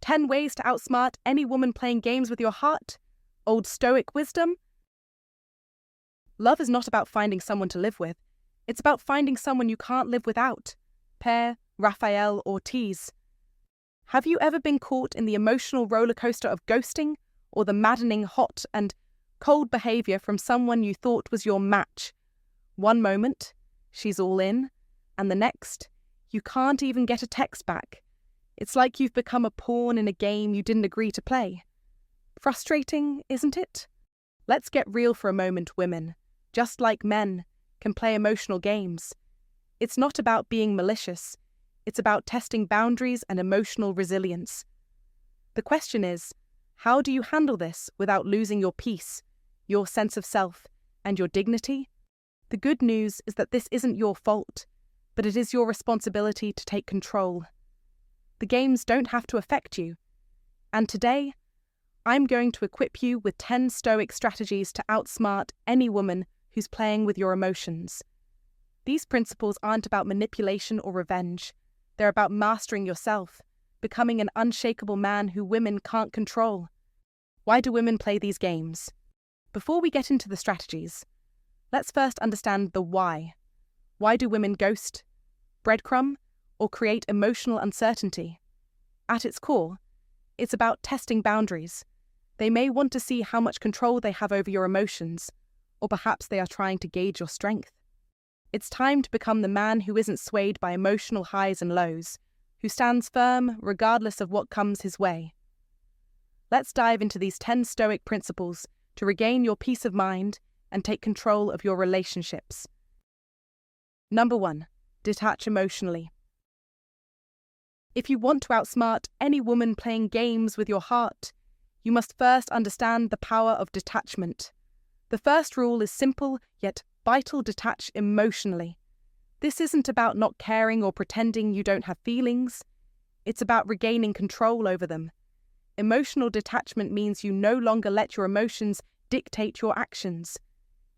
10 ways to outsmart any woman playing games with your heart. Old Stoic wisdom. Love is not about finding someone to live with. It's about finding someone you can't live without. Per Raphael Ortiz. Have you ever been caught in the emotional roller coaster of ghosting or the maddening hot and cold behavior from someone you thought was your match? One moment, she's all in, and the next, you can't even get a text back. It's like you've become a pawn in a game you didn't agree to play. Frustrating, isn't it? Let's get real for a moment, women. Just like men can play emotional games. It's not about being malicious. It's about testing boundaries and emotional resilience. The question is, how do you handle this without losing your peace, your sense of self, and your dignity? The good news is that this isn't your fault, but it is your responsibility to take control. The games don't have to affect you. And today, I'm going to equip you with 10 Stoic strategies to outsmart any woman who's playing with your emotions. These principles aren't about manipulation or revenge. They're about mastering yourself, becoming an unshakable man who women can't control. Why do women play these games? Before we get into the strategies, let's first understand the why. Why do women ghost, breadcrumb, or create emotional uncertainty? At its core, it's about testing boundaries. They may want to see how much control they have over your emotions, or perhaps they are trying to gauge your strength. It's time to become the man who isn't swayed by emotional highs and lows, who stands firm regardless of what comes his way. Let's dive into these 10 Stoic principles to regain your peace of mind and take control of your relationships. Number 1. Detach emotionally. If you want to outsmart any woman playing games with your heart, you must first understand the power of detachment. The first rule is simple yet vital: detach emotionally. This isn't about not caring or pretending you don't have feelings. It's about regaining control over them. Emotional detachment means you no longer let your emotions dictate your actions.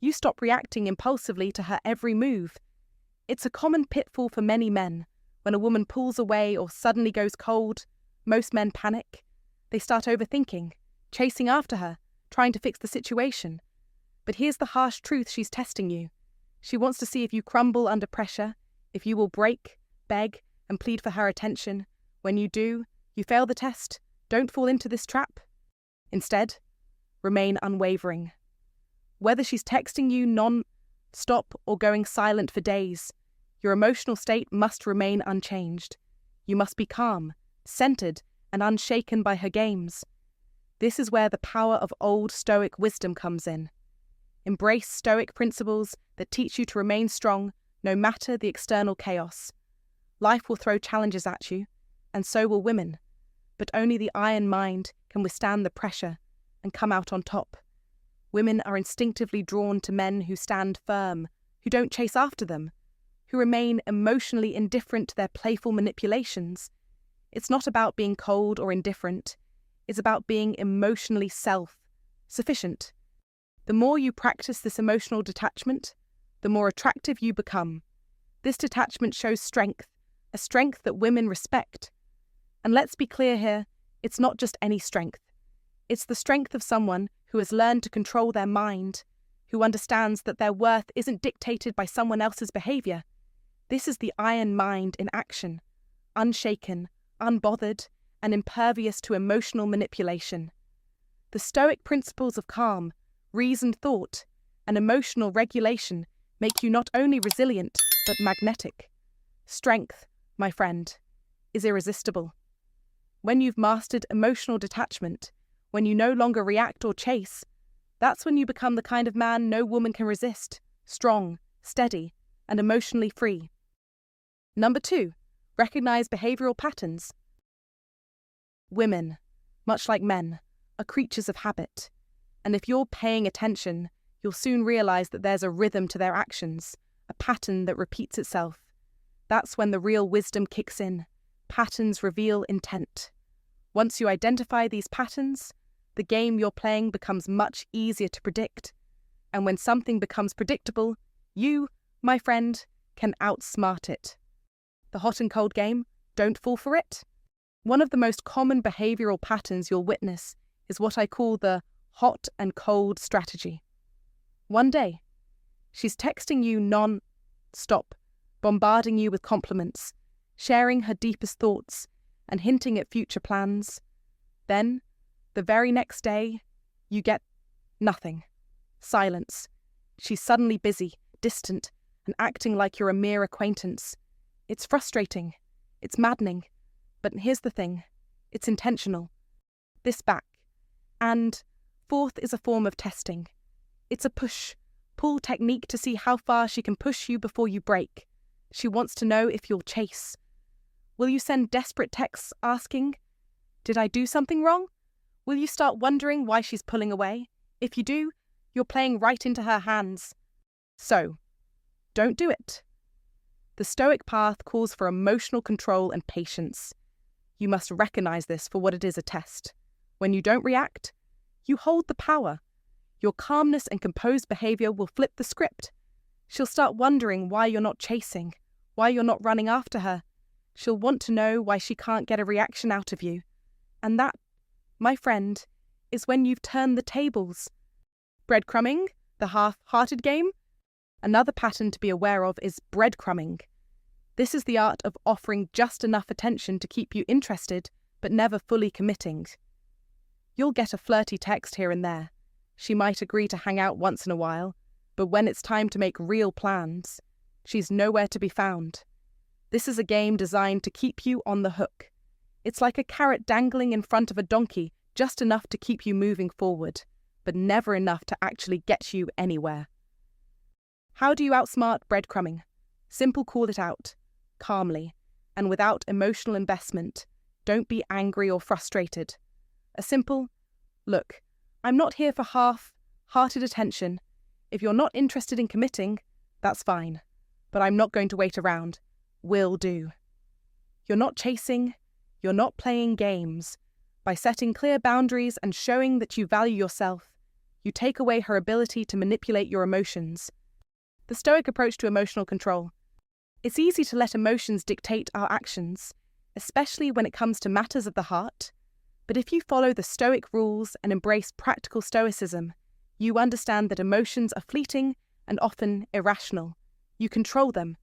You stop reacting impulsively to her every move. It's a common pitfall for many men. When a woman pulls away or suddenly goes cold, most men panic. They start overthinking, chasing after her, trying to fix the situation. But here's the harsh truth: she's testing you. She wants to see if you crumble under pressure, if you will break, beg, and plead for her attention. When you do, you fail the test. Don't fall into this trap. Instead, remain unwavering. Whether she's texting you non-stop or going silent for days, your emotional state must remain unchanged. You must be calm, centered, and unshaken by her games. This is where the power of Old Stoic wisdom comes in. Embrace Stoic principles that teach you to remain strong no matter the external chaos. Life will throw challenges at you, and so will women, but only the iron mind can withstand the pressure and come out on top. Women are instinctively drawn to men who stand firm, who don't chase after them, who remain emotionally indifferent to their playful manipulations. It's not about being cold or indifferent. It's about being emotionally self-sufficient. The more you practice this emotional detachment, the more attractive you become. This detachment shows strength, a strength that women respect. And let's be clear here, it's not just any strength. It's the strength of someone who has learned to control their mind, who understands that their worth isn't dictated by someone else's behavior. This is the iron mind in action, unshaken, unbothered, and impervious to emotional manipulation. The Stoic principles of calm, reasoned thought, and emotional regulation make you not only resilient, but magnetic. Strength, my friend, is irresistible. When you've mastered emotional detachment, when you no longer react or chase, that's when you become the kind of man no woman can resist, strong, steady, and emotionally free. Number 2, recognize behavioral patterns. Women, much like men, are creatures of habit. And if you're paying attention, you'll soon realize that there's a rhythm to their actions, a pattern that repeats itself. That's when the real wisdom kicks in. Patterns reveal intent. Once you identify these patterns, the game you're playing becomes much easier to predict. And when something becomes predictable, you, my friend, can outsmart it. The hot and cold game, don't fall for it. One of the most common behavioral patterns you'll witness is what I call the hot and cold strategy. One day, she's texting you non-stop, bombarding you with compliments, sharing her deepest thoughts, and hinting at future plans. Then, the very next day, you get nothing. Silence. She's suddenly busy, distant, and acting like you're a mere acquaintance. It's frustrating. It's maddening. But here's the thing. It's intentional. This back. And fourth is a form of testing. It's a push-pull technique to see how far she can push you before you break. She wants to know if you'll chase. Will you send desperate texts asking, "Did I do something wrong?" Will you start wondering why she's pulling away? If you do, you're playing right into her hands. So, don't do it. The Stoic path calls for emotional control and patience. You must recognize this for what it is, a test. When you don't react, you hold the power. Your calmness and composed behavior will flip the script. She'll start wondering why you're not chasing, why you're not running after her. She'll want to know why she can't get a reaction out of you. And that, my friend, is when you've turned the tables. Breadcrumbing, the half-hearted game. Another pattern to be aware of is breadcrumbing. This is the art of offering just enough attention to keep you interested, but never fully committing. You'll get a flirty text here and there. She might agree to hang out once in a while, but when it's time to make real plans, she's nowhere to be found. This is a game designed to keep you on the hook. It's like a carrot dangling in front of a donkey, just enough to keep you moving forward, but never enough to actually get you anywhere. How do you outsmart breadcrumbing? Simple: call it out, calmly, and without emotional investment. Don't be angry or frustrated. A simple, "Look, I'm not here for half-hearted attention. If you're not interested in committing, that's fine, but I'm not going to wait around. Will do." You're not chasing, you're not playing games. By setting clear boundaries and showing that you value yourself, you take away her ability to manipulate your emotions. The Stoic approach to emotional control. It's easy to let emotions dictate our actions, especially when it comes to matters of the heart. But if you follow the Stoic rules and embrace practical Stoicism, you understand that emotions are fleeting and often irrational. You control them.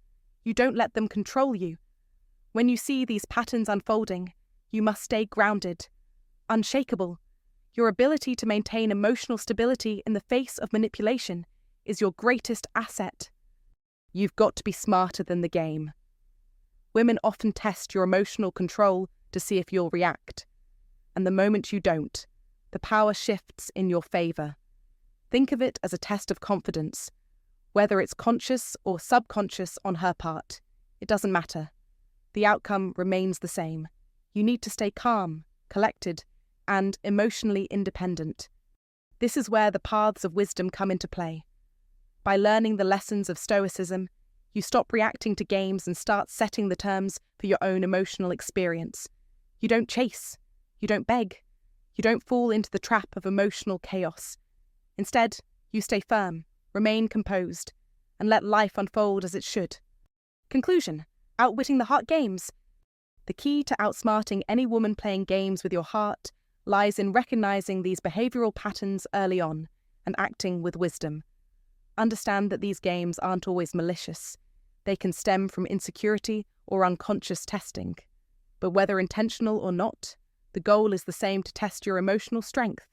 You don't let them control you. When you see these patterns unfolding, you must stay grounded, unshakable. Your ability to maintain emotional stability in the face of manipulation is your greatest asset. You've got to be smarter than the game. Women often test your emotional control to see if you'll react. And the moment you don't, the power shifts in your favor. Think of it as a test of confidence. Whether it's conscious or subconscious on her part, it doesn't matter. The outcome remains the same. You need to stay calm, collected, and emotionally independent. This is where the paths of wisdom come into play. By learning the lessons of Stoicism, you stop reacting to games and start setting the terms for your own emotional experience. You don't chase. You don't beg. You don't fall into the trap of emotional chaos. Instead, you stay firm, remain composed, and let life unfold as it should. Conclusion: outwitting the heart games. The key to outsmarting any woman playing games with your heart lies in recognizing these behavioral patterns early on and acting with wisdom. Understand that these games aren't always malicious. They can stem from insecurity or unconscious testing. But whether intentional or not, the goal is the same: to test your emotional strength.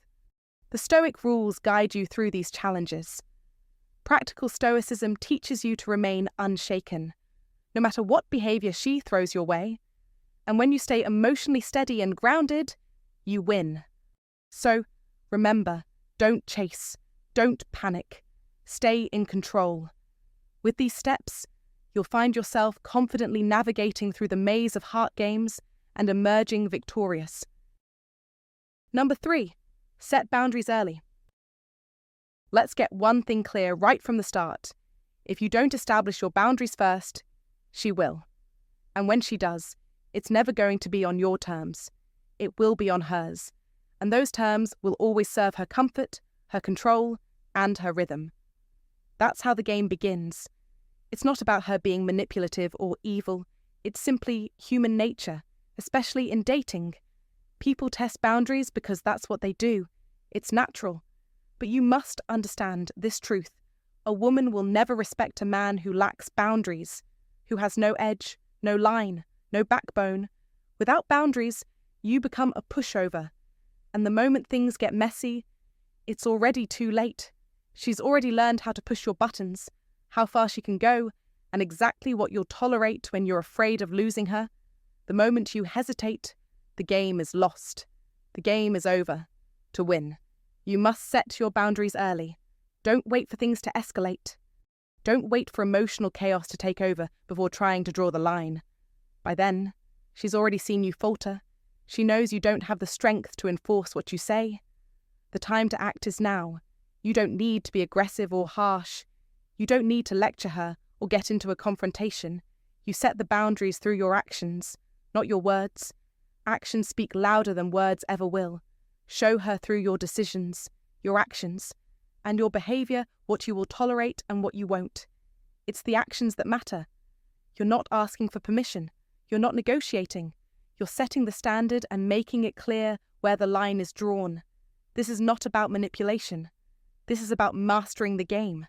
The Stoic rules guide you through these challenges. Practical Stoicism teaches you to remain unshaken, no matter what behavior she throws your way. And when you stay emotionally steady and grounded, you win. So, remember, don't chase, don't panic, stay in control. With these steps, you'll find yourself confidently navigating through the maze of heart games and emerging victorious. Number 3, set boundaries early. Let's get one thing clear right from the start. If you don't establish your boundaries first, she will. And when she does, it's never going to be on your terms. It will be on hers. And those terms will always serve her comfort, her control, and her rhythm. That's how the game begins. It's not about her being manipulative or evil. It's simply human nature, especially in dating. People test boundaries because that's what they do. It's natural. But you must understand this truth. A woman will never respect a man who lacks boundaries, who has no edge, no line, no backbone. Without boundaries, you become a pushover. And the moment things get messy, it's already too late. She's already learned how to push your buttons, how far she can go, and exactly what you'll tolerate when you're afraid of losing her. The moment you hesitate, the game is lost. The game is over. To win, you must set your boundaries early. Don't wait for things to escalate. Don't wait for emotional chaos to take over before trying to draw the line. By then, she's already seen you falter. She knows you don't have the strength to enforce what you say. The time to act is now. You don't need to be aggressive or harsh. You don't need to lecture her or get into a confrontation. You set the boundaries through your actions, not your words. Actions speak louder than words ever will. Show her through your decisions, your actions, and your behaviour what you will tolerate and what you won't. It's the actions that matter. You're not asking for permission. You're not negotiating. You're setting the standard and making it clear where the line is drawn. This is not about manipulation. This is about mastering the game.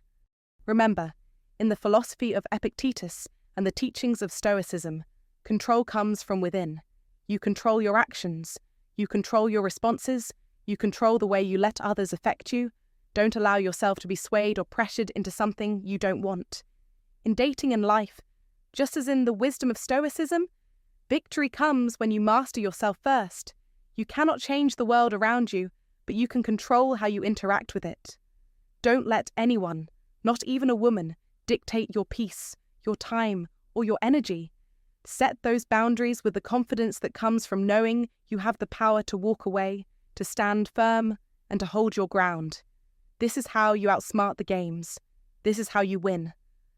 Remember, in the philosophy of Epictetus and the teachings of Stoicism, control comes from within. You control your actions. You control your responses. You control the way you let others affect you. Don't allow yourself to be swayed or pressured into something you don't want. In dating and life, just as in the wisdom of Stoicism, victory comes when you master yourself first. You cannot change the world around you, but you can control how you interact with it. Don't let anyone, not even a woman, dictate your peace, your time, or your energy. Set those boundaries with the confidence that comes from knowing you have the power to walk away, to stand firm, and to hold your ground. This is how you outsmart the games. This is how you win.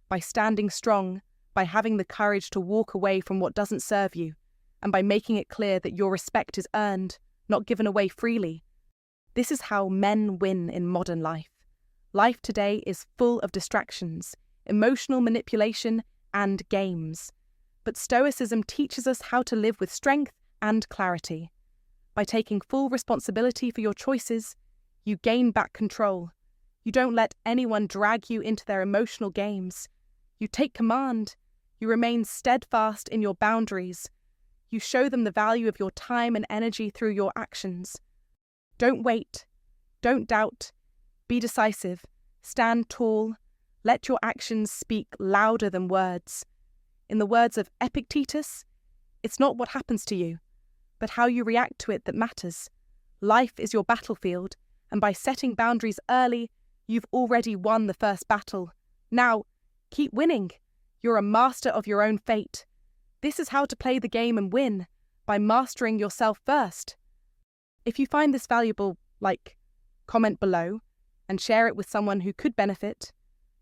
By standing strong, by having the courage to walk away from what doesn't serve you, and by making it clear that your respect is earned, not given away freely. This is how men win in modern life. Life today is full of distractions, emotional manipulation, and games. But Stoicism teaches us how to live with strength and clarity. By taking full responsibility for your choices, you gain back control. You don't let anyone drag you into their emotional games. You take command. You remain steadfast in your boundaries. You show them the value of your time and energy through your actions. Don't wait. Don't doubt. Be decisive. Stand tall. Let your actions speak louder than words. In the words of Epictetus, it's not what happens to you, but how you react to it that matters. Life is your battlefield, and by setting boundaries early, you've already won the first battle. Now, keep winning. You're a master of your own fate. This is how to play the game and win, by mastering yourself first. If you find this valuable, comment below, and share it with someone who could benefit.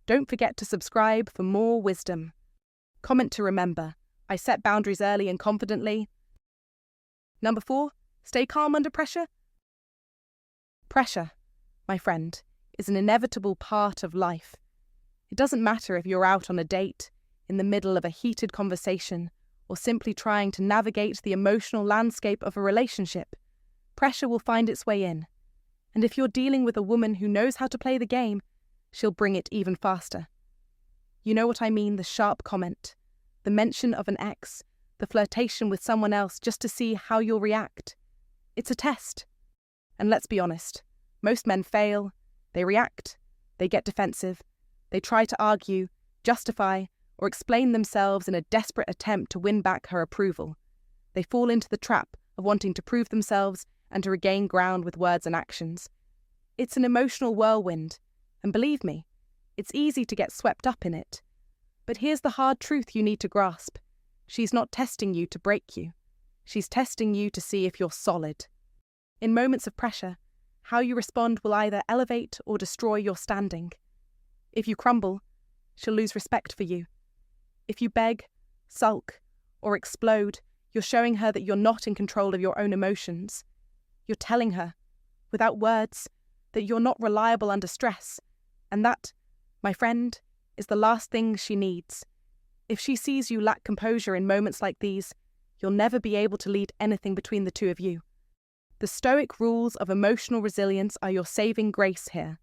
Don't forget to subscribe for more wisdom. Comment to remember. I set boundaries early and confidently. Number 4, stay calm under pressure. Pressure, my friend, is an inevitable part of life. It doesn't matter if you're out on a date, in the middle of a heated conversation, or simply trying to navigate the emotional landscape of a relationship. Pressure will find its way in. And if you're dealing with a woman who knows how to play the game, she'll bring it even faster. You know what I mean, the sharp comment, the mention of an ex, the flirtation with someone else just to see how you'll react. It's a test. And let's be honest, most men fail, they react, they get defensive, they try to argue, justify, or explain themselves in a desperate attempt to win back her approval. They fall into the trap of wanting to prove themselves and to regain ground with words and actions. It's an emotional whirlwind, and believe me, it's easy to get swept up in it. But here's the hard truth you need to grasp. She's not testing you to break you. She's testing you to see if you're solid. In moments of pressure, how you respond will either elevate or destroy your standing. If you crumble, she'll lose respect for you. If you beg, sulk, or explode, you're showing her that you're not in control of your own emotions. You're telling her, without words, that you're not reliable under stress, and that, my friend, is the last thing she needs. If she sees you lack composure in moments like these, you'll never be able to lead anything between the two of you. The Stoic rules of emotional resilience are your saving grace here.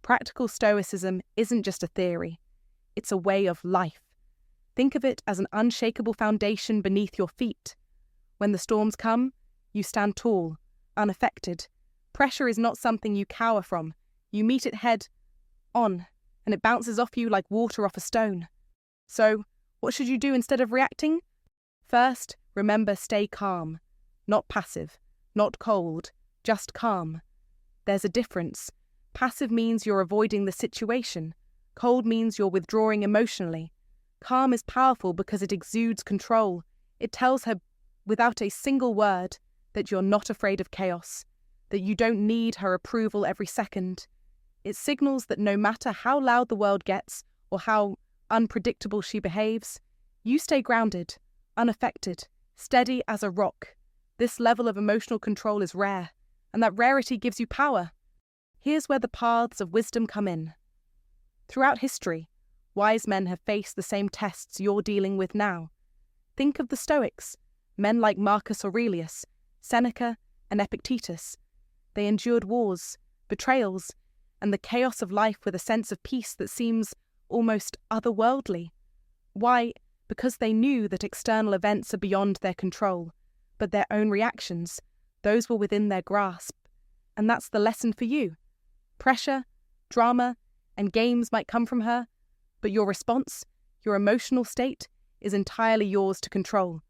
Practical Stoicism isn't just a theory, it's a way of life. Think of it as an unshakable foundation beneath your feet. When the storms come, you stand tall, unaffected. Pressure is not something you cower from. You meet it head on, and it bounces off you like water off a stone. So, what should you do instead of reacting? First, remember, stay calm. Not passive, not cold, just calm. There's a difference. Passive means you're avoiding the situation. Cold means you're withdrawing emotionally. Calm is powerful because it exudes control. It tells her, without a single word, that you're not afraid of chaos, that you don't need her approval every second. It signals that no matter how loud the world gets or how unpredictable she behaves, you stay grounded, unaffected, steady as a rock. This level of emotional control is rare, and that rarity gives you power. Here's where the paths of wisdom come in. Throughout history, wise men have faced the same tests you're dealing with now. Think of the Stoics, men like Marcus Aurelius, Seneca, and Epictetus. They endured wars, betrayals, and the chaos of life with a sense of peace that seems almost otherworldly. Why? Because they knew that external events are beyond their control, but their own reactions, those were within their grasp. And that's the lesson for you. Pressure, drama, and games might come from her, but your response, your emotional state, is entirely yours to control.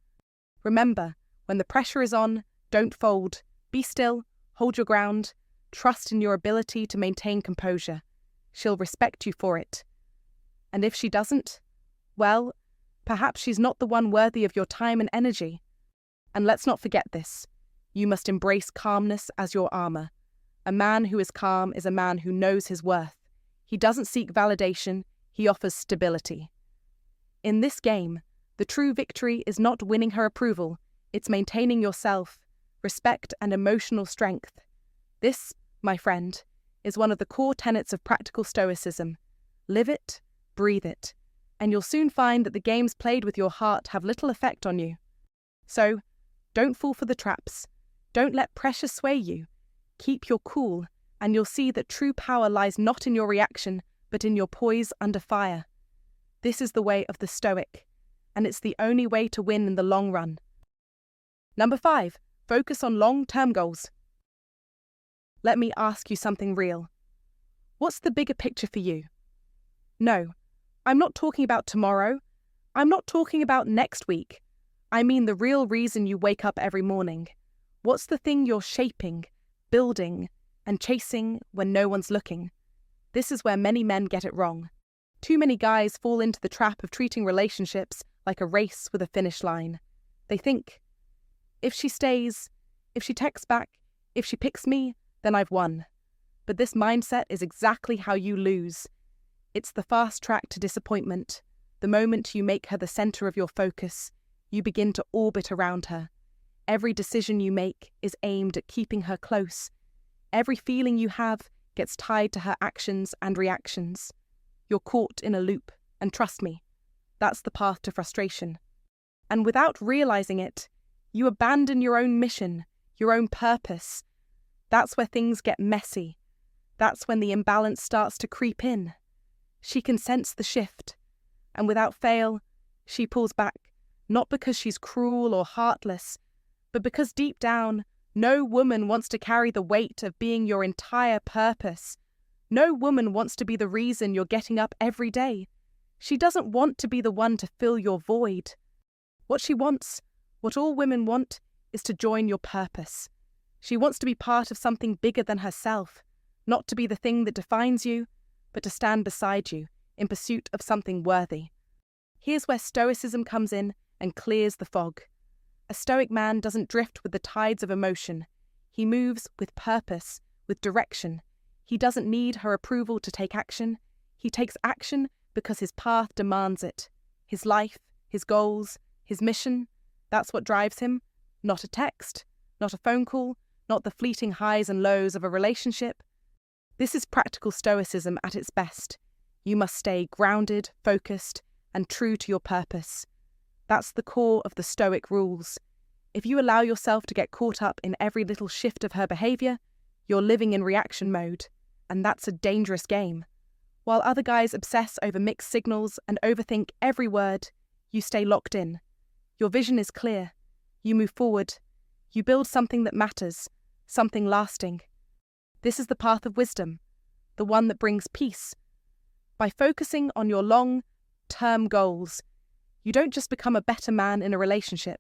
Remember, when the pressure is on, don't fold. Be still, hold your ground, trust in your ability to maintain composure. She'll respect you for it. And if she doesn't, well, perhaps she's not the one worthy of your time and energy. And let's not forget this. You must embrace calmness as your armor. A man who is calm is a man who knows his worth. He doesn't seek validation, he offers stability. In this game, the true victory is not winning her approval, it's maintaining yourself, respect and emotional strength. This, my friend, is one of the core tenets of practical Stoicism. Live it, breathe it, and you'll soon find that the games played with your heart have little effect on you. So, don't fall for the traps. Don't let pressure sway you. Keep your cool, and you'll see that true power lies not in your reaction, but in your poise under fire. This is the way of the Stoic, and it's the only way to win in the long run. Number 5, focus on long-term goals. Let me ask you something real. What's the bigger picture for you? No, I'm not talking about tomorrow. I'm not talking about next week. I mean the real reason you wake up every morning. What's the thing you're shaping, building, and chasing when no one's looking? This is where many men get it wrong. Too many guys fall into the trap of treating relationships like a race with a finish line. They think, if she stays, if she texts back, if she picks me, then I've won. But this mindset is exactly how you lose. It's the fast track to disappointment. The moment you make her the center of your focus, you begin to orbit around her. Every decision you make is aimed at keeping her close. Every feeling you have gets tied to her actions and reactions. You're caught in a loop, and trust me, that's the path to frustration. And without realizing it, you abandon your own mission, your own purpose. That's where things get messy. That's when the imbalance starts to creep in. She can sense the shift, and without fail, she pulls back, not because she's cruel or heartless, but because deep down, no woman wants to carry the weight of being your entire purpose. No woman wants to be the reason you're getting up every day. She doesn't want to be the one to fill your void. What she wants, what all women want, is to join your purpose. She wants to be part of something bigger than herself, not to be the thing that defines you, but to stand beside you in pursuit of something worthy. Here's where Stoicism comes in and clears the fog. A Stoic man doesn't drift with the tides of emotion. He moves with purpose, with direction. He doesn't need her approval to take action. He takes action because his path demands it. His life, his goals, his mission, that's what drives him. Not a text, not a phone call, not the fleeting highs and lows of a relationship. This is practical Stoicism at its best. You must stay grounded, focused, and true to your purpose. That's the core of the Stoic rules. If you allow yourself to get caught up in every little shift of her behavior, you're living in reaction mode, and that's a dangerous game. While other guys obsess over mixed signals and overthink every word, you stay locked in. Your vision is clear. You move forward. You build something that matters, something lasting. This is the path of wisdom, the one that brings peace. By focusing on your long-term goals, you don't just become a better man in a relationship,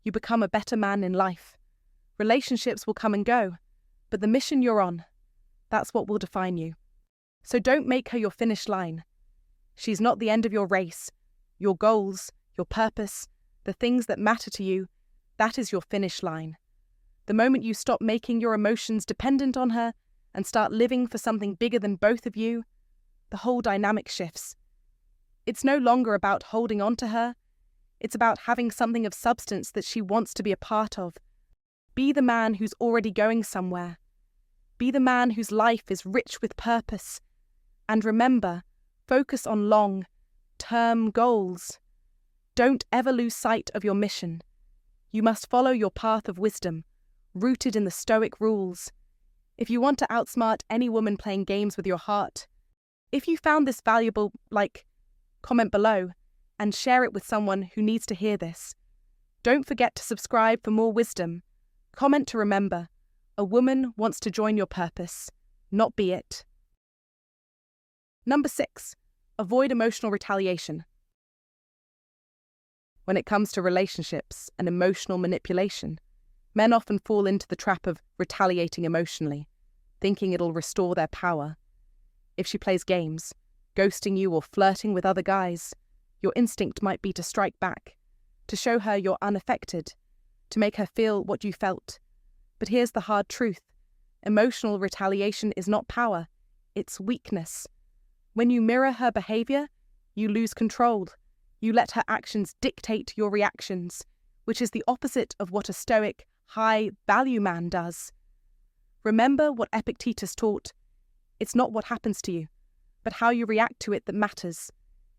you become a better man in life. Relationships will come and go, but the mission you're on, that's what will define you. So don't make her your finish line. She's not the end of your race. Your goals, your purpose, the things that matter to you, that is your finish line. The moment you stop making your emotions dependent on her and start living for something bigger than both of you, the whole dynamic shifts. It's no longer about holding on to her. It's about having something of substance that she wants to be a part of. Be the man who's already going somewhere. Be the man whose life is rich with purpose. And remember, focus on long-term goals. Don't ever lose sight of your mission. You must follow your path of wisdom, rooted in the Stoic rules. If you want to outsmart any woman playing games with your heart, if you found this valuable, comment below and share it with someone who needs to hear this. Don't forget to subscribe for more wisdom. Comment to remember, a woman wants to join your purpose, not be it. Number 6, avoid emotional retaliation. When it comes to relationships and emotional manipulation, men often fall into the trap of retaliating emotionally, thinking it'll restore their power. If she plays games, ghosting you or flirting with other guys, your instinct might be to strike back, to show her you're unaffected, to make her feel what you felt. But here's the hard truth. Emotional retaliation is not power, it's weakness. When you mirror her behavior, you lose control. You let her actions dictate your reactions, which is the opposite of what a Stoic, high-value man does. Remember what Epictetus taught. It's not what happens to you, but how you react to it that matters.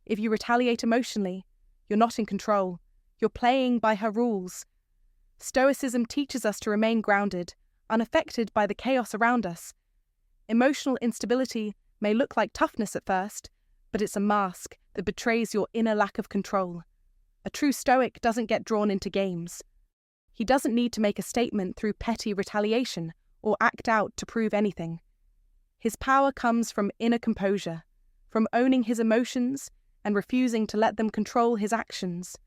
If you retaliate emotionally, you're not in control. You're playing by her rules. Stoicism teaches us to remain grounded, unaffected by the chaos around us. Emotional instability may look like toughness at first, but it's a mask that betrays your inner lack of control. A true Stoic doesn't get drawn into games. He doesn't need to make a statement through petty retaliation or act out to prove anything. His power comes from inner composure, from owning his emotions and refusing to let them control his actions.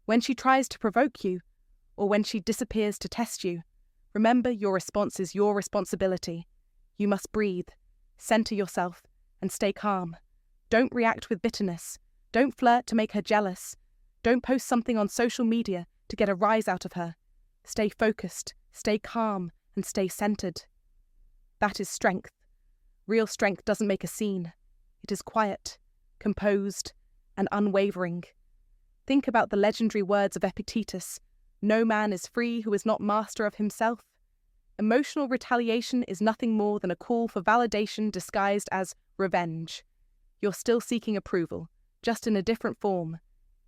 When she tries to provoke you, or when she disappears to test you, remember your response is your responsibility. You must breathe, center yourself, and stay calm. Don't react with bitterness. Don't flirt to make her jealous. Don't post something on social media to get a rise out of her. Stay focused, stay calm, and stay centered. That is strength. Real strength doesn't make a scene. It is quiet, composed, and unwavering. Think about the legendary words of Epictetus, "No man is free who is not master of himself." Emotional retaliation is nothing more than a call for validation disguised as revenge. You're still seeking approval, just in a different form.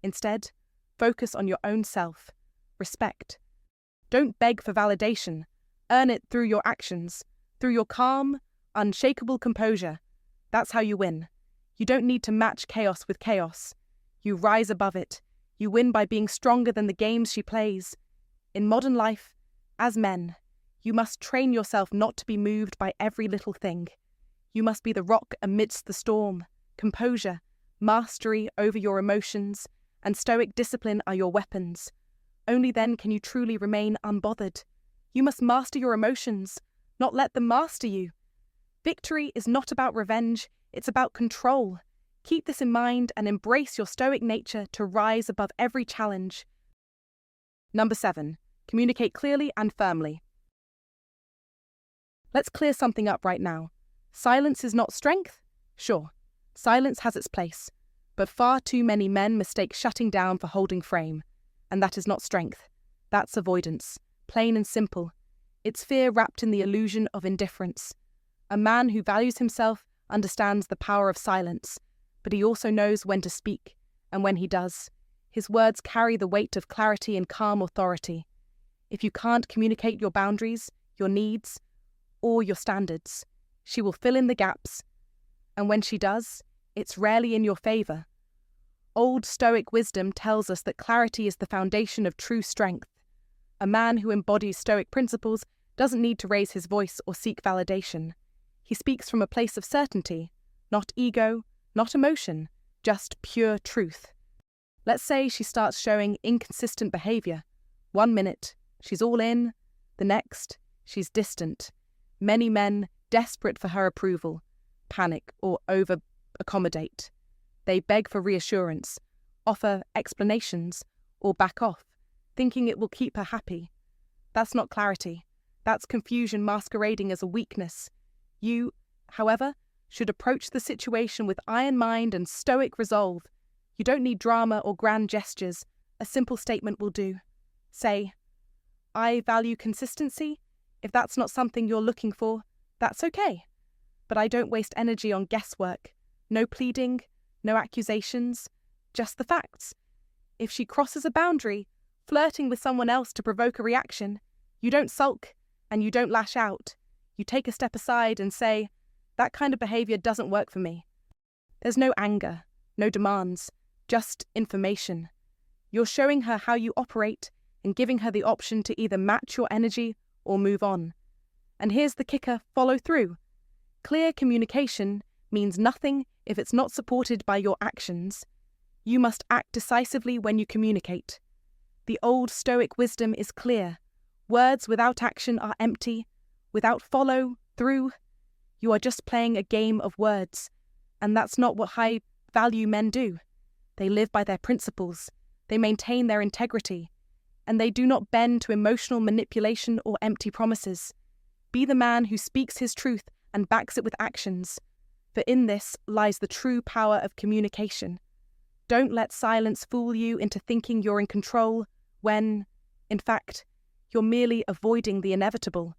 Instead, focus on your own self. Respect. Don't beg for validation. Earn it through your actions, through your calm, unshakable composure. That's how you win. You don't need to match chaos with chaos. You rise above it. You win by being stronger than the games she plays. In modern life, as men, you must train yourself not to be moved by every little thing. You must be the rock amidst the storm. Composure, mastery over your emotions, and Stoic discipline are your weapons. Only then can you truly remain unbothered. You must master your emotions, not let them master you. Victory is not about revenge, it's about control. Keep this in mind and embrace your Stoic nature to rise above every challenge. Number 7, communicate clearly and firmly. Let's clear something up right now. Silence is not strength? Sure, silence has its place, but far too many men mistake shutting down for holding frame, and that is not strength. That's avoidance, plain and simple. It's fear wrapped in the illusion of indifference. A man who values himself understands the power of silence, but he also knows when to speak, and when he does, His words carry the weight of clarity and calm authority. If you can't communicate your boundaries, your needs, or your standards, she will fill in the gaps, and when she does, it's rarely in your favor. Old Stoic wisdom tells us that clarity is the foundation of true strength. A man who embodies Stoic principles doesn't need to raise his voice or seek validation. He speaks from a place of certainty, not ego, not emotion, just pure truth. Let's say she starts showing inconsistent behavior. 1 minute, she's all in. The next, she's distant. Many men, desperate for her approval, panic or over-accommodate. They beg for reassurance, offer explanations, or back off, thinking it will keep her happy. That's not clarity. That's confusion masquerading as a weakness. You, however, should approach the situation with iron mind and stoic resolve. You don't need drama or grand gestures. A simple statement will do. Say, "I value consistency. If that's not something you're looking for, that's okay. But I don't waste energy on guesswork. No pleading, no accusations, just the facts." If she crosses a boundary, flirting with someone else to provoke a reaction, you don't sulk and you don't lash out. You take a step aside and say, "That kind of behavior doesn't work for me." There's no anger, no demands, just information. You're showing her how you operate and giving her the option to either match your energy or move on. And here's the kicker: follow through. Clear communication means nothing if it's not supported by your actions. You must act decisively when you communicate. The old Stoic wisdom is clear. Words without action are empty. Without follow through, you are just playing a game of words. And that's not what high-value men do. They live by their principles. They maintain their integrity. And they do not bend to emotional manipulation or empty promises. Be the man who speaks his truth and backs it with actions. For in this lies the true power of communication. Don't let silence fool you into thinking you're in control when, in fact, you're merely avoiding the inevitable.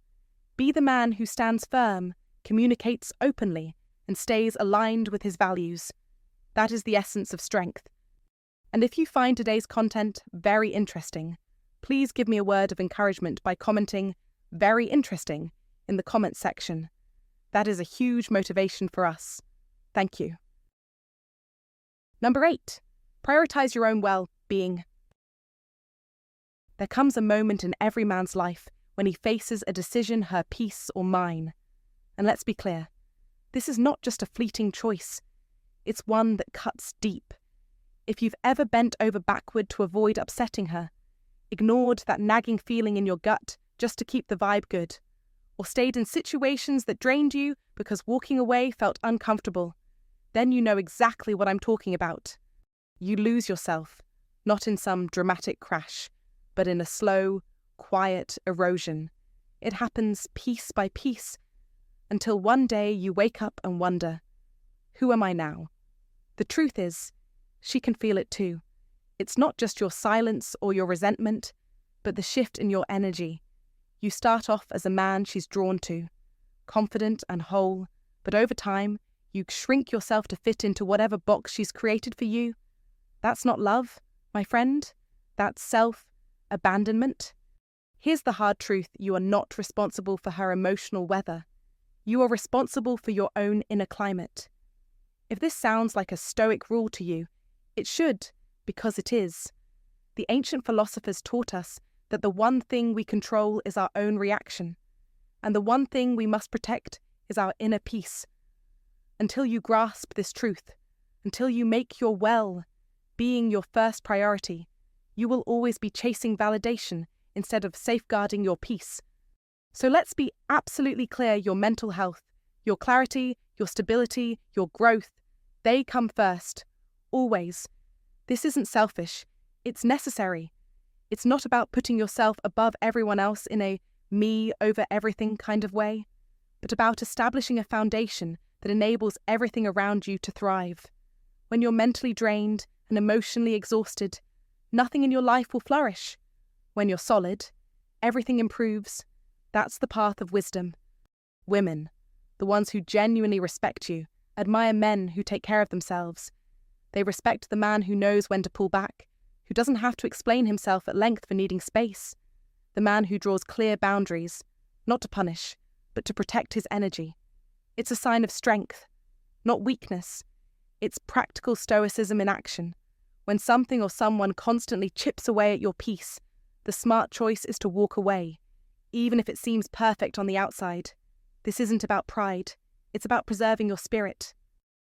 Be the man who stands firm, communicates openly, and stays aligned with his values. That is the essence of strength. And if you find today's content very interesting, please give me a word of encouragement by commenting "very interesting" in the comments section. That is a huge motivation for us. Thank you. Number 8, prioritize your own well-being. There comes a moment in every man's life when he faces a decision, her peace or mine. And let's be clear, this is not just a fleeting choice. It's one that cuts deep. If you've ever bent over backward to avoid upsetting her, ignored that nagging feeling in your gut just to keep the vibe good, or stayed in situations that drained you because walking away felt uncomfortable, then you know exactly what I'm talking about. You lose yourself, not in some dramatic crash, but in a slow, quiet erosion. It happens piece by piece, until one day you wake up and wonder, who am I now? The truth is, she can feel it too. It's not just your silence or your resentment, but the shift in your energy. You start off as a man she's drawn to, confident and whole, but over time, you shrink yourself to fit into whatever box she's created for you. That's not love, my friend. That's self-abandonment. Here's the hard truth: you are not responsible for her emotional weather. You are responsible for your own inner climate. If this sounds like a Stoic rule to you, it should, because it is. The ancient philosophers taught us that the one thing we control is our own reaction, and the one thing we must protect is our inner peace. Until you grasp this truth, until you make your well-being your first priority, you will always be chasing validation instead of safeguarding your peace. So let's be absolutely clear: your mental health, your clarity, your stability, your growth, they come first. Always. This isn't selfish. It's necessary. It's not about putting yourself above everyone else in a me over everything kind of way, but about establishing a foundation that enables everything around you to thrive. When you're mentally drained and emotionally exhausted, nothing in your life will flourish. When you're solid, everything improves. That's the path of wisdom. Women, the ones who genuinely respect you, admire men who take care of themselves. They respect the man who knows when to pull back, who doesn't have to explain himself at length for needing space, the man who draws clear boundaries, not to punish, but to protect his energy. It's a sign of strength, not weakness. It's practical stoicism in action. When something or someone constantly chips away at your peace, the smart choice is to walk away, even if it seems perfect on the outside. This isn't about pride. It's about preserving your spirit.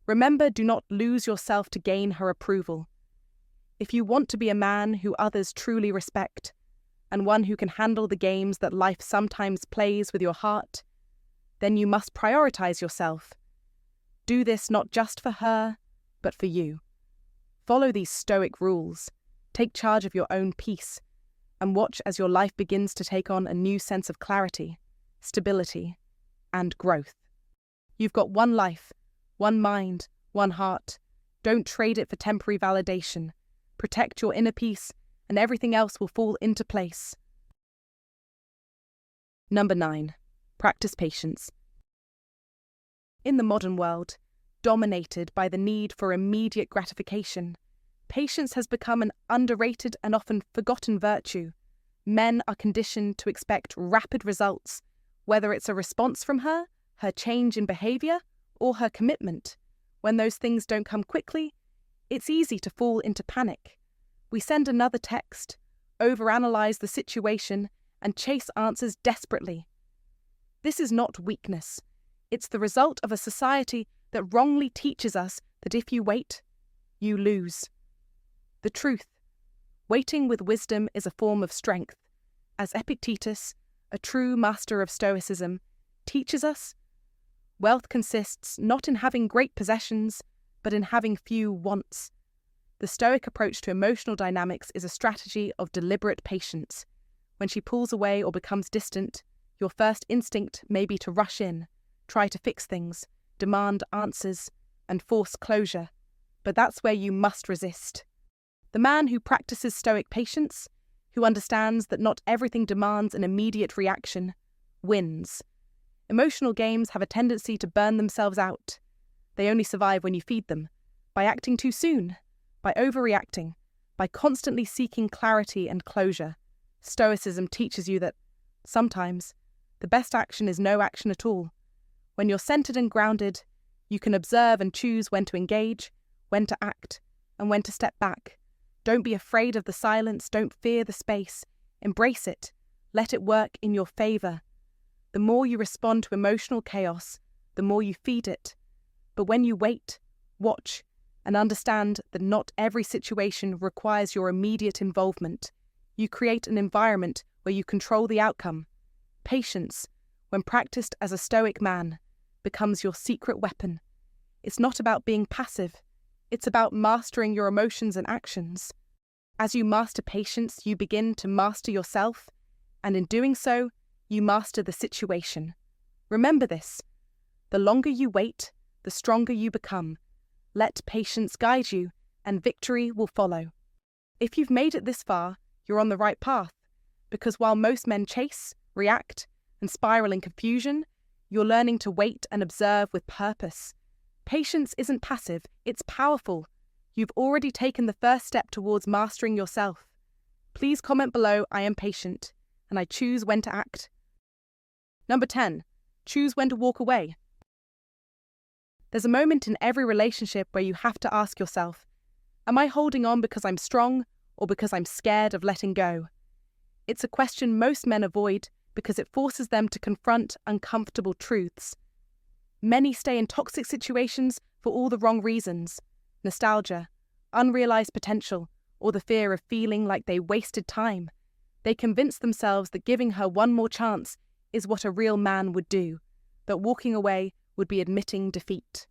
Remember, do not lose yourself to gain her approval. If you want to be a man who others truly respect, and one who can handle the games that life sometimes plays with your heart, then you must prioritize yourself. Do this not just for her, but for you. Follow these Stoic rules, take charge of your own peace, and watch as your life begins to take on a new sense of clarity, stability, and growth. You've got one life, one mind, one heart. Don't trade it for temporary validation. Protect your inner peace, and everything else will fall into place. Number 9. Practice patience. In the modern world, dominated by the need for immediate gratification, patience has become an underrated and often forgotten virtue. Men are conditioned to expect rapid results, whether it's a response from her change in behavior, or her commitment. When those things don't come quickly, it's easy to fall into panic. We send another text, overanalyze the situation, and chase answers desperately. This is not weakness. It's the result of a society that wrongly teaches us that if you wait, you lose. The truth, waiting with wisdom is a form of strength. As Epictetus, a true master of Stoicism, teaches us, wealth consists not in having great possessions, but in having few wants. The Stoic approach to emotional dynamics is a strategy of deliberate patience. When she pulls away or becomes distant, your first instinct may be to rush in, try to fix things, demand answers, and force closure. But that's where you must resist. The man who practices Stoic patience, who understands that not everything demands an immediate reaction, wins. Emotional games have a tendency to burn themselves out. They only survive when you feed them, by acting too soon, by overreacting, by constantly seeking clarity and closure. Stoicism teaches you that, sometimes, the best action is no action at all. When you're centered and grounded, you can observe and choose when to engage, when to act, and when to step back. Don't be afraid of the silence, don't fear the space. Embrace it, let it work in your favor. The more you respond to emotional chaos, the more you feed it. But when you wait, watch, and understand that not every situation requires your immediate involvement, you create an environment where you control the outcome. Patience, when practiced as a Stoic man, becomes your secret weapon. It's not about being passive, it's about mastering your emotions and actions. As you master patience, you begin to master yourself, and in doing so, you master the situation. Remember this: the longer you wait, the stronger you become. Let patience guide you, and victory will follow. If you've made it this far, you're on the right path, because while most men chase, react, and spiral in confusion, you're learning to wait and observe with purpose. Patience isn't passive, it's powerful. You've already taken the first step towards mastering yourself. Please comment below, I am patient, and I choose when to act. Number 10. Choose when to walk away. There's a moment in every relationship where you have to ask yourself, am I holding on because I'm strong or because I'm scared of letting go? It's a question most men avoid because it forces them to confront uncomfortable truths. Many stay in toxic situations for all the wrong reasons: nostalgia, unrealized potential, or the fear of feeling like they wasted time. They convince themselves that giving her one more chance is what a real man would do, that walking away would be admitting defeat.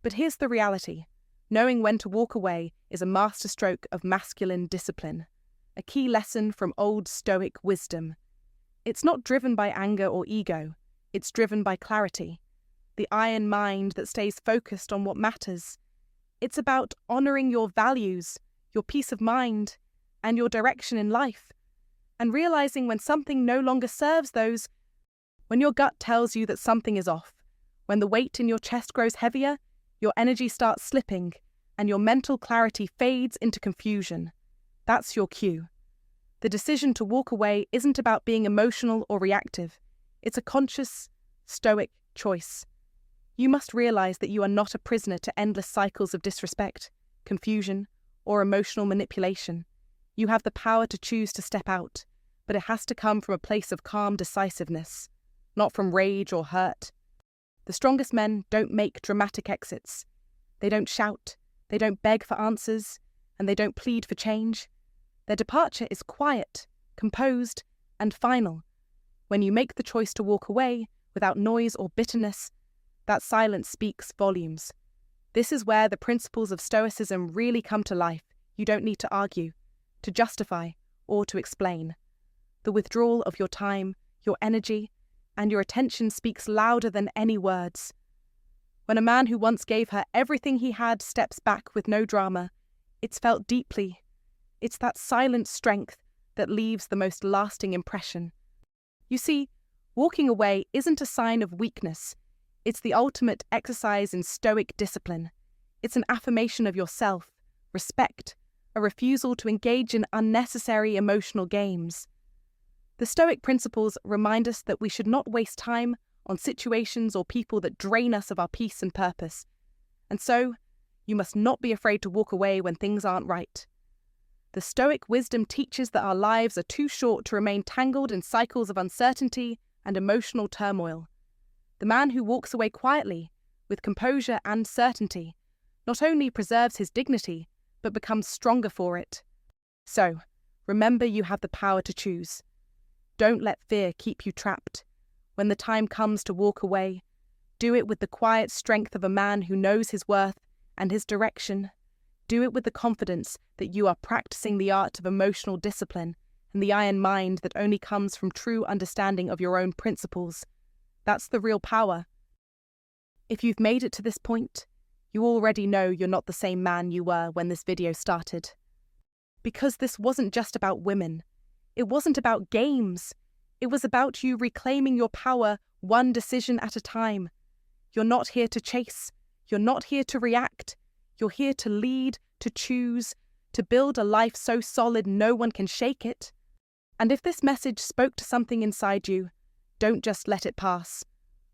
But here's the reality. Knowing when to walk away is a masterstroke of masculine discipline, a key lesson from Old Stoic wisdom. It's not driven by anger or ego, it's driven by clarity, the iron mind that stays focused on what matters. It's about honoring your values, your peace of mind, and your direction in life, and realizing when something no longer serves those, when your gut tells you that something is off, when the weight in your chest grows heavier, your energy starts slipping, and your mental clarity fades into confusion. That's your cue. The decision to walk away isn't about being emotional or reactive. It's a conscious, stoic choice. You must realize that you are not a prisoner to endless cycles of disrespect, confusion, or emotional manipulation. You have the power to choose to step out, but it has to come from a place of calm decisiveness, not from rage or hurt. The strongest men don't make dramatic exits. They don't shout, they don't beg for answers, and they don't plead for change. Their departure is quiet, composed, and final. When you make the choice to walk away without noise or bitterness, that silence speaks volumes. This is where the principles of Stoicism really come to life. You don't need to argue, to justify, or to explain. The withdrawal of your time, your energy, and your attention speaks louder than any words. When a man who once gave her everything he had steps back with no drama, it's felt deeply. It's that silent strength that leaves the most lasting impression. You see, walking away isn't a sign of weakness. It's the ultimate exercise in stoic discipline. It's an affirmation of yourself, respect, a refusal to engage in unnecessary emotional games. The Stoic principles remind us that we should not waste time on situations or people that drain us of our peace and purpose. And so, you must not be afraid to walk away when things aren't right. The Stoic wisdom teaches that our lives are too short to remain tangled in cycles of uncertainty and emotional turmoil. The man who walks away quietly, with composure and certainty, not only preserves his dignity, but becomes stronger for it. So, remember you have the power to choose. Don't let fear keep you trapped. When the time comes to walk away, do it with the quiet strength of a man who knows his worth and his direction. Do it with the confidence that you are practicing the art of emotional discipline and the iron mind that only comes from true understanding of your own principles. That's the real power. If you've made it to this point, you already know you're not the same man you were when this video started. Because this wasn't just about women. It wasn't about games. It was about you reclaiming your power one decision at a time. You're not here to chase. You're not here to react. You're here to lead, to choose, to build a life so solid no one can shake it. And if this message spoke to something inside you, don't just let it pass.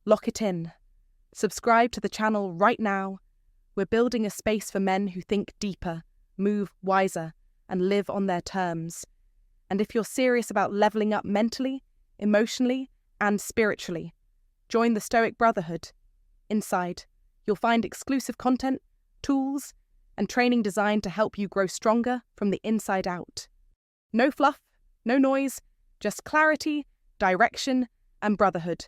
Lock it in. Subscribe to the channel right now. We're building a space for men who think deeper, move wiser, and live on their terms. And if you're serious about leveling up mentally, emotionally, and spiritually, join the Stoic Brotherhood. Inside, you'll find exclusive content, tools, and training designed to help you grow stronger from the inside out. No fluff, no noise, just clarity, direction, and brotherhood.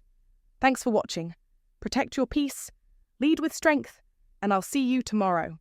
Thanks for watching. Protect your peace, lead with strength, and I'll see you tomorrow.